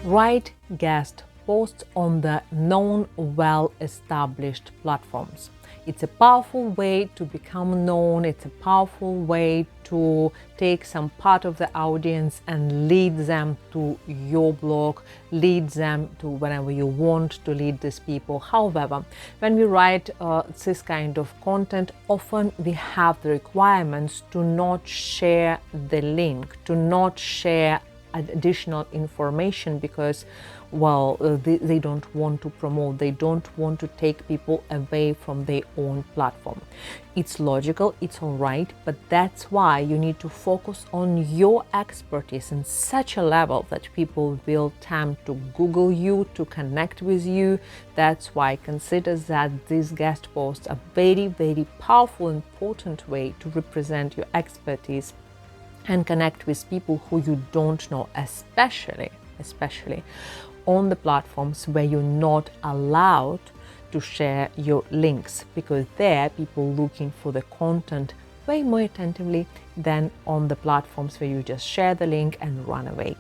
Write guest posts on the known, well-established platforms. It's a powerful way to become known. It's a powerful way to take some part of the audience and lead them to your blog, lead them to wherever you want to lead these people. However, when we write this kind of content, often we have the requirements to not share the link, to not share additional information, because they don't want to promote, they don't want to take people away from their own platform. It's logical, it's all right, but that's why you need to focus on your expertise in such a level that people will attempt to Google you, to connect with you. That's why I consider that these guest posts are very, very powerful, important way to represent your expertise and connect with people who you don't know, especially on the platforms where you're not allowed to share your links, because there people looking for the content way more attentively than on the platforms where you just share the link and run away.